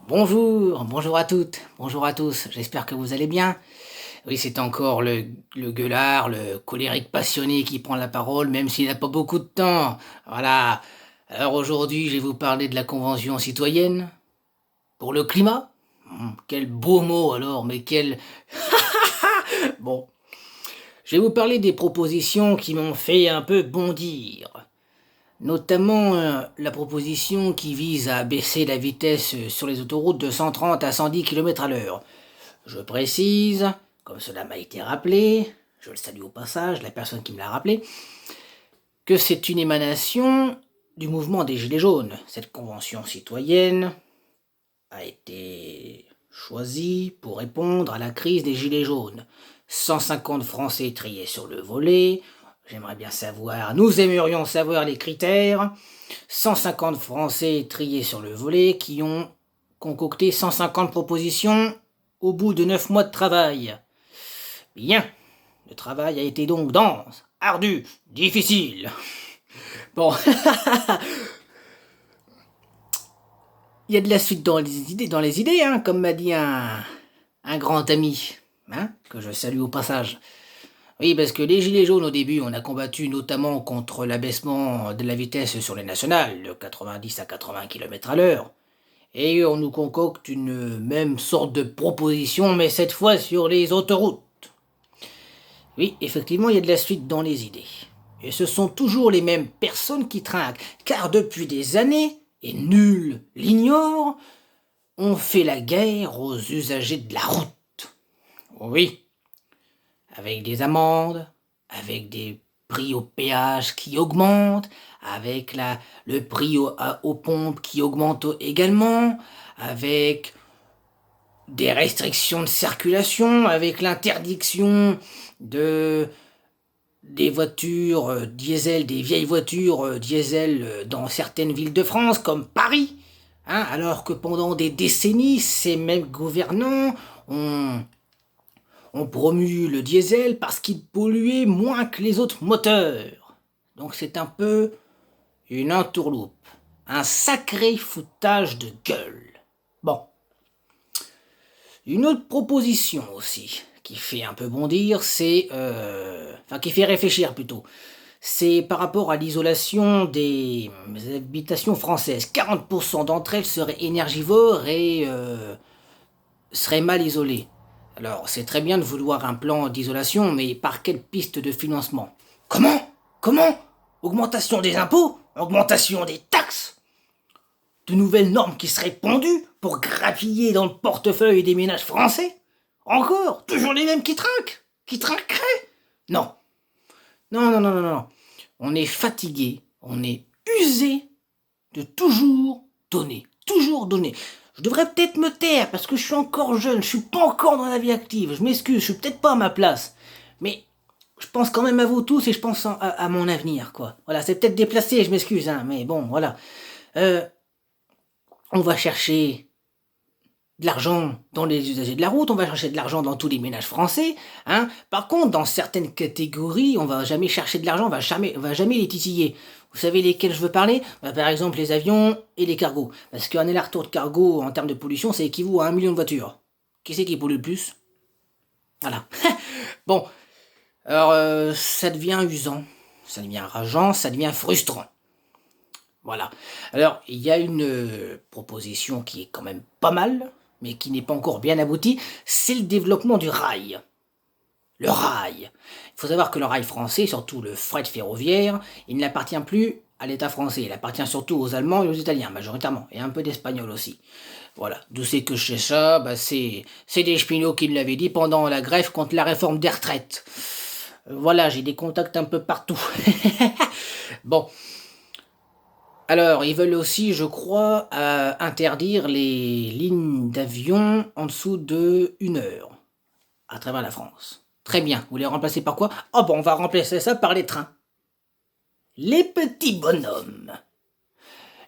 Bonjour à toutes, bonjour à tous, j'espère que vous allez bien. Oui, c'est encore le gueulard, le colérique passionné qui prend la parole, même s'il n'a pas beaucoup de temps. Voilà. Alors aujourd'hui, je vais vous parler de la Convention citoyenne pour le climat. Quel beau mot alors, mais quel... Bon, je vais vous parler des propositions qui m'ont fait un peu bondir. Notamment la proposition qui vise à baisser la vitesse sur les autoroutes de 130 à 110 km à l'heure. Je précise, comme cela m'a été rappelé, je le salue au passage, la personne qui me l'a rappelé, que c'est une émanation du mouvement des Gilets jaunes. Cette convention citoyenne a été choisie pour répondre à la crise des Gilets jaunes. 150 Français triés sur le volet. J'aimerais bien savoir, nous aimerions savoir les critères. 150 Français triés sur le volet qui ont concocté 150 propositions au bout de 9 mois de travail. Bien, le travail a été donc dense, ardu, difficile. Bon, il y a de la suite dans les idées, hein, comme m'a dit un grand ami, hein, que je salue au passage. Oui, parce que les Gilets jaunes, au début, on a combattu notamment contre l'abaissement de la vitesse sur les nationales, de 90 à 80 km à l'heure. Et on nous concocte une même sorte de proposition, mais cette fois sur les autoroutes. Oui, effectivement, il y a de la suite dans les idées. Et ce sont toujours les mêmes personnes qui trinquent, car depuis des années, et nul l'ignore, on fait la guerre aux usagers de la route. Oui, avec des amendes, avec des prix au péage qui augmentent, avec le prix aux pompes qui augmente également, avec des restrictions de circulation, avec l'interdiction des voitures diesel, des vieilles voitures diesel dans certaines villes de France, comme Paris. Hein, alors que pendant des décennies, ces mêmes gouvernants ont promu le diesel parce qu'il polluait moins que les autres moteurs. Donc c'est un peu une entourloupe, un sacré foutage de gueule. Bon. Une autre proposition aussi, qui fait un peu bondir, qui fait réfléchir plutôt, c'est par rapport à l'isolation des habitations françaises. 40% d'entre elles seraient énergivores et seraient mal isolées. Alors, c'est très bien de vouloir un plan d'isolation, mais par quelle piste de financement? Comment Augmentation des impôts? Augmentation des taxes? De nouvelles normes qui seraient pondues pour grappiller dans le portefeuille des ménages français? Encore? Toujours les mêmes qui trinquent? Qui trinqueraient? Non. Non. On est fatigué, on est usé de toujours donner. Toujours donner. Je devrais peut-être me taire parce que je suis encore jeune, je suis pas encore dans la vie active. Je m'excuse, je suis peut-être pas à ma place. Mais je pense quand même à vous tous et je pense à mon avenir, quoi. Voilà, c'est peut-être déplacé, je m'excuse, hein, mais bon, voilà. On va chercher de l'argent dans les usagers de la route, on va chercher de l'argent dans tous les ménages français. Hein. Par contre, dans certaines catégories, on va jamais chercher de l'argent, on va jamais les titiller. Vous savez lesquels je veux parler? Par exemple, les avions et les cargos. Parce qu'un aller-retour de cargo, en termes de pollution, ça équivaut à 1 million de voitures. Qui c'est qui pollue le plus? Voilà. Bon, alors ça devient usant, ça devient rageant, ça devient frustrant. Voilà. Alors, il y a une proposition qui est quand même pas mal, mais qui n'est pas encore bien aboutie, c'est le développement du rail. Le rail. Il faut savoir que le rail français, surtout le fret ferroviaire, il n'appartient plus à l'État français. Il appartient surtout aux Allemands et aux Italiens, majoritairement, et un peu d'Espagnols aussi. Voilà. D'où c'est que je sais ça? C'est des cheminots qui me l'avaient dit pendant la grève contre la réforme des retraites. Voilà, j'ai des contacts un peu partout. Bon. Alors, ils veulent aussi, je crois, interdire les lignes d'avion en dessous de 1 heure à travers la France. Très bien. Vous les remplacez par quoi? Oh bon, on va remplacer ça par les trains. Les petits bonhommes.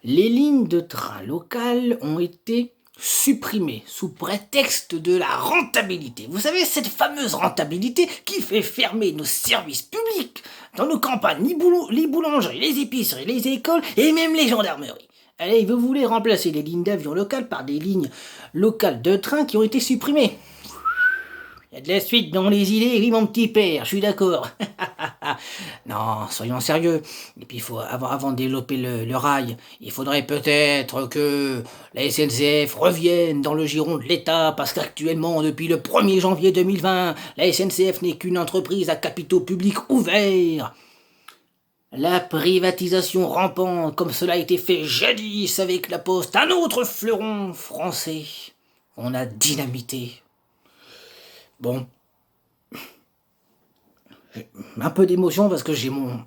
Les lignes de train locales ont été supprimées sous prétexte de la rentabilité. Vous savez, cette fameuse rentabilité qui fait fermer nos services publics dans nos campagnes, les boulangeries, les épiceries, les écoles et même les gendarmeries. Allez, vous voulez remplacer les lignes d'avion locales par des lignes locales de train qui ont été supprimées. Il y a de la suite dans les idées, oui mon petit père, je suis d'accord. Non, soyons sérieux. Et puis avant de développer le rail, il faudrait peut-être que la SNCF revienne dans le giron de l'État, parce qu'actuellement, depuis le 1er janvier 2020, la SNCF n'est qu'une entreprise à capitaux publics ouverts. La privatisation rampante, comme cela a été fait jadis avec la Poste, un autre fleuron français. On a dynamité. Bon, j'ai un peu d'émotion parce que j'ai mon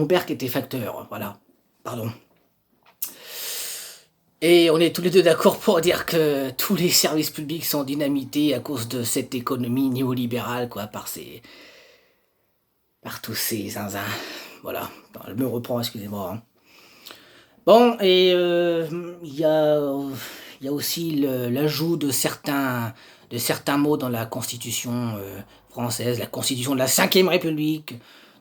père qui était facteur, voilà. Pardon. Et on est tous les deux d'accord pour dire que tous les services publics sont dynamités à cause de cette économie néolibérale, quoi, par tous ces zinzins. Voilà, je me reprends, excusez-moi. Hein. Bon, et il y a aussi l'ajout de certains mots dans la Constitution française, la Constitution de la Ve République,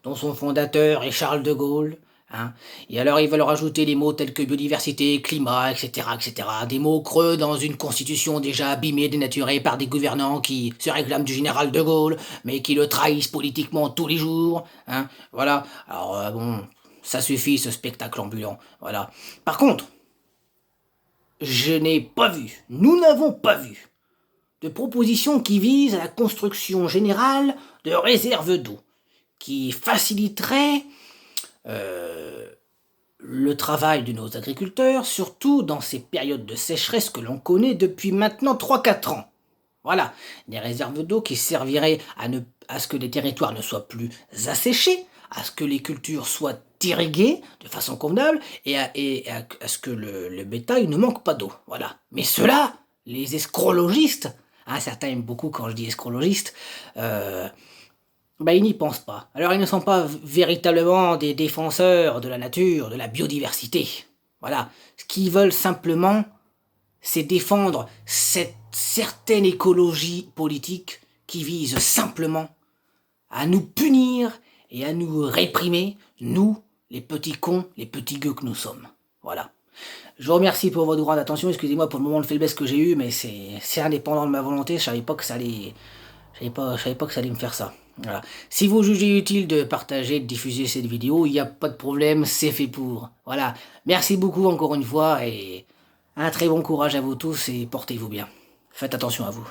dont son fondateur est Charles de Gaulle. Hein. Et alors ils veulent rajouter des mots tels que biodiversité, climat, etc., etc. Des mots creux dans une Constitution déjà abîmée, dénaturée par des gouvernants qui se réclament du général de Gaulle, mais qui le trahissent politiquement tous les jours. Hein. Voilà, alors bon... Ça suffit, ce spectacle ambulant. Voilà. Par contre, nous n'avons pas vu, de proposition qui vise à la construction générale de réserves d'eau, qui faciliterait le travail de nos agriculteurs, surtout dans ces périodes de sécheresse que l'on connaît depuis maintenant 3-4 ans. Voilà, des réserves d'eau qui serviraient à ce que les territoires ne soient plus asséchés, à ce que les cultures soient irriguées de façon convenable et à ce que le bétail ne manque pas d'eau. Voilà. Mais ceux-là, les escrologistes, hein, certains aiment beaucoup quand je dis escrologistes, ils n'y pensent pas. Alors ils ne sont pas véritablement des défenseurs de la nature, de la biodiversité. Voilà. Ce qu'ils veulent simplement, c'est défendre cette certaine écologie politique qui vise simplement à nous punir et à nous réprimer, nous, les petits cons, les petits gueux que nous sommes. Voilà. Je vous remercie pour votre grande attention. Excusez-moi pour le moment de faiblesse que j'ai eu, mais c'est indépendant de ma volonté. Je savais pas que ça allait me faire ça. Voilà. Si vous jugez utile de partager, de diffuser cette vidéo, il n'y a pas de problème, c'est fait pour. Voilà. Merci beaucoup encore une fois et un très bon courage à vous tous et portez-vous bien. Faites attention à vous.